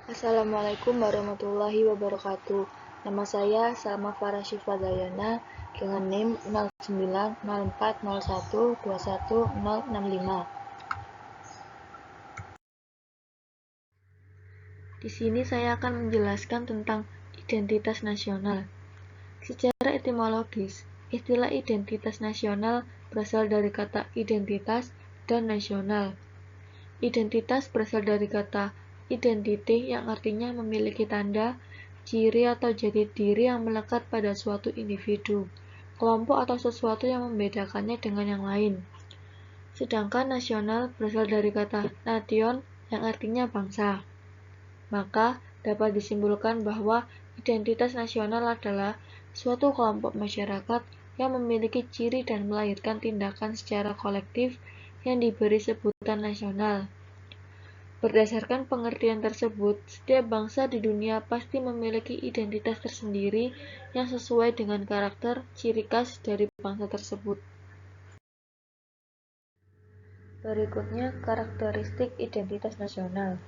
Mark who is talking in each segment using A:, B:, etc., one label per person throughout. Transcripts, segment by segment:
A: Assalamualaikum warahmatullahi wabarakatuh. Nama saya Salma Farah Syifa Dayana dengan NIM 090401210065. Di sini saya akan menjelaskan tentang identitas nasional. Secara etimologis, istilah identitas nasional berasal dari kata identitas dan nasional. Identitas berasal dari kata identity yang artinya memiliki tanda, ciri atau jati diri yang melekat pada suatu individu, kelompok atau sesuatu yang membedakannya dengan yang lain. Sedangkan nasional berasal dari kata nation yang artinya bangsa. Maka dapat disimpulkan bahwa identitas nasional adalah suatu kelompok masyarakat yang memiliki ciri dan melahirkan tindakan secara kolektif yang diberi sebutan nasional. Berdasarkan pengertian tersebut, setiap bangsa di dunia pasti memiliki identitas tersendiri yang sesuai dengan karakter ciri khas dari bangsa tersebut. Berikutnya, karakteristik identitas nasional.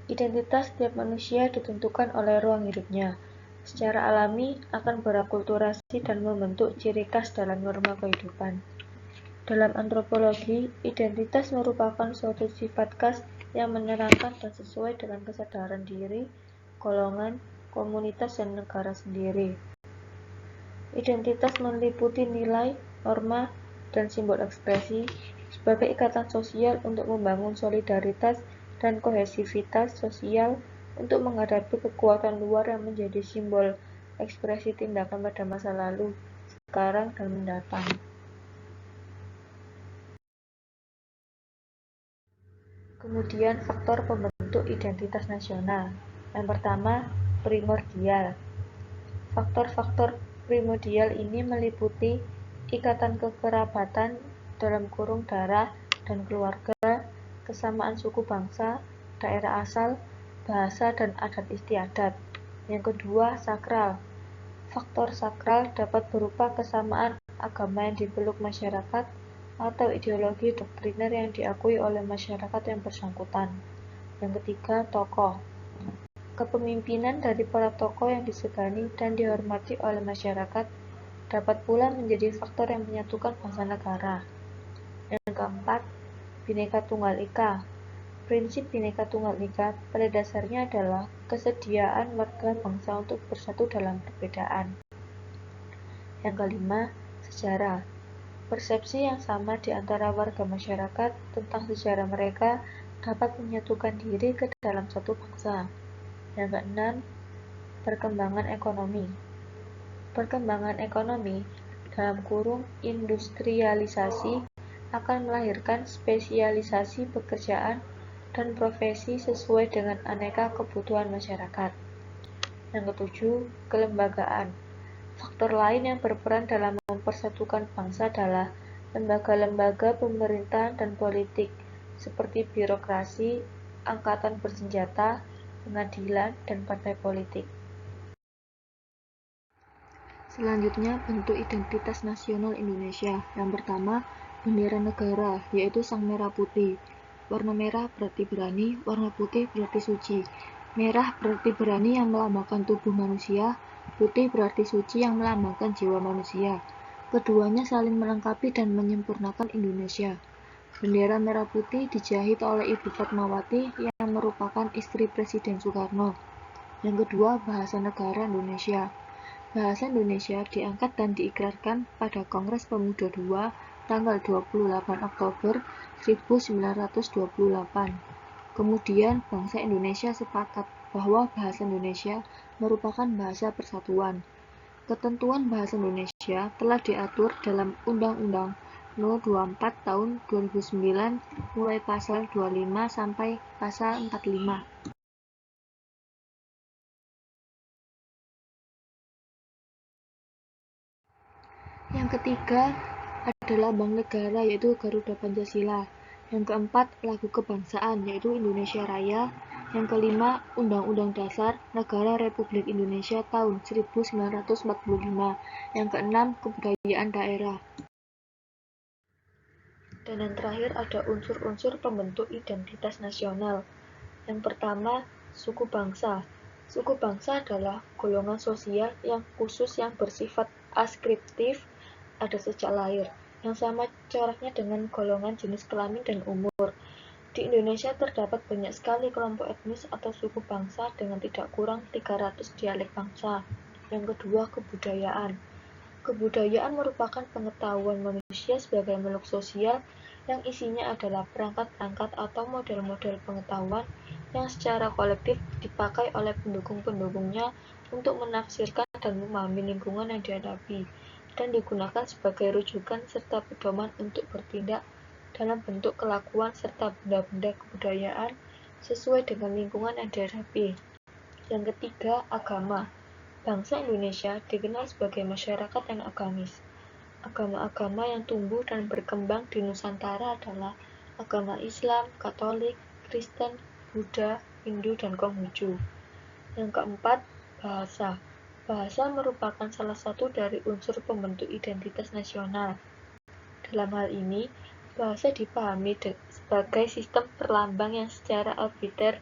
A: Identitas setiap manusia ditentukan oleh ruang hidupnya. Secara alami akan berakulturasi dan membentuk ciri khas dalam norma kehidupan. Dalam antropologi, identitas merupakan suatu sifat khas yang menerangkan dan sesuai dengan kesadaran diri, golongan, komunitas, dan negara sendiri. Identitas meliputi nilai, norma, dan simbol ekspresi sebagai ikatan sosial untuk membangun solidaritas dan kohesivitas sosial untuk menghadapi kekuatan luar yang menjadi simbol ekspresi tindakan pada masa lalu, sekarang, dan mendatang. Kemudian faktor pembentuk identitas nasional. Yang pertama, primordial. Faktor-faktor primordial ini meliputi ikatan kekerabatan dalam kurung darah dan keluarga, kesamaan suku bangsa, daerah asal, bahasa, dan adat istiadat. Yang kedua, sakral. Faktor sakral dapat berupa kesamaan agama yang dipeluk masyarakat atau ideologi doktriner yang diakui oleh masyarakat yang bersangkutan. Yang ketiga, tokoh. Kepemimpinan dari para tokoh yang disegani dan dihormati oleh masyarakat dapat pula menjadi faktor yang menyatukan bangsa negara. Yang keempat, Bhinneka Tunggal Ika. Prinsip Bhinneka Tunggal Ika pada dasarnya adalah kesediaan warga bangsa untuk bersatu dalam perbedaan. Yang kelima, sejarah. Persepsi yang sama di antara warga masyarakat tentang sejarah mereka dapat menyatukan diri ke dalam satu bangsa. Yang keenam, perkembangan ekonomi. Perkembangan ekonomi dalam kurung industrialisasi akan melahirkan spesialisasi pekerjaan dan profesi sesuai dengan aneka kebutuhan masyarakat. Yang ketujuh, kelembagaan. Faktor lain yang berperan dalam mempersatukan bangsa adalah lembaga-lembaga pemerintahan dan politik, seperti birokrasi, angkatan bersenjata, pengadilan, dan partai politik. Selanjutnya, bentuk identitas nasional Indonesia. Yang pertama, bendera negara, yaitu sang merah putih. Warna merah berarti berani, warna putih berarti suci. Merah berarti berani yang melambangkan tubuh manusia, putih berarti suci yang melambangkan jiwa manusia. Keduanya saling melengkapi dan menyempurnakan Indonesia. Bendera merah putih dijahit oleh Ibu Fatmawati yang merupakan istri Presiden Soekarno. Yang kedua, bahasa negara Indonesia. Bahasa Indonesia diangkat dan diikrarkan pada Kongres Pemuda II tanggal 28 Oktober 1928. Kemudian bangsa Indonesia sepakat bahwa bahasa Indonesia merupakan bahasa persatuan. Ketentuan bahasa Indonesia telah diatur dalam Undang-Undang No. 24 Tahun 2009 mulai pasal 25 sampai pasal 45. Yang ketiga adalah Lambang Negara, yaitu Garuda Pancasila. Yang keempat, lagu kebangsaan, yaitu Indonesia Raya. Yang kelima, Undang-Undang Dasar Negara Republik Indonesia tahun 1945. Yang keenam, kebudayaan daerah. Dan yang terakhir ada unsur-unsur pembentuk identitas nasional. Yang pertama, Suku bangsa. Suku bangsa adalah golongan sosial yang khusus yang bersifat askriptif, ada sejak lahir, yang sama coraknya dengan golongan jenis kelamin dan umur. Di Indonesia terdapat banyak sekali kelompok etnis atau suku bangsa dengan tidak kurang 300 dialek bangsa. Yang kedua, kebudayaan. Kebudayaan merupakan pengetahuan manusia sebagai makhluk sosial yang isinya adalah perangkat-perangkat atau model-model pengetahuan yang secara kolektif dipakai oleh pendukung-pendukungnya untuk menafsirkan dan memahami lingkungan yang dihadapi, dan digunakan sebagai rujukan serta pedoman untuk bertindak dalam bentuk kelakuan serta benda-benda kebudayaan sesuai dengan lingkungan yang dihadapi. Yang ketiga, agama. Bangsa Indonesia dikenal sebagai masyarakat yang agamis. Agama-agama yang tumbuh dan berkembang di Nusantara adalah agama Islam, Katolik, Kristen, Buddha, Hindu, dan Konghucu. Yang keempat, bahasa. Bahasa merupakan salah satu dari unsur pembentuk identitas nasional. Dalam hal ini, bahasa dipahami sebagai sistem perlambang yang secara arbiter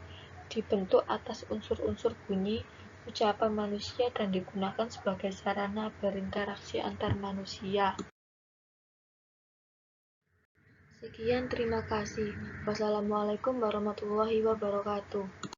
A: dibentuk atas unsur-unsur bunyi, ucapan manusia dan digunakan sebagai sarana berinteraksi antar manusia. Sekian, terima kasih. Wassalamualaikum warahmatullahi wabarakatuh.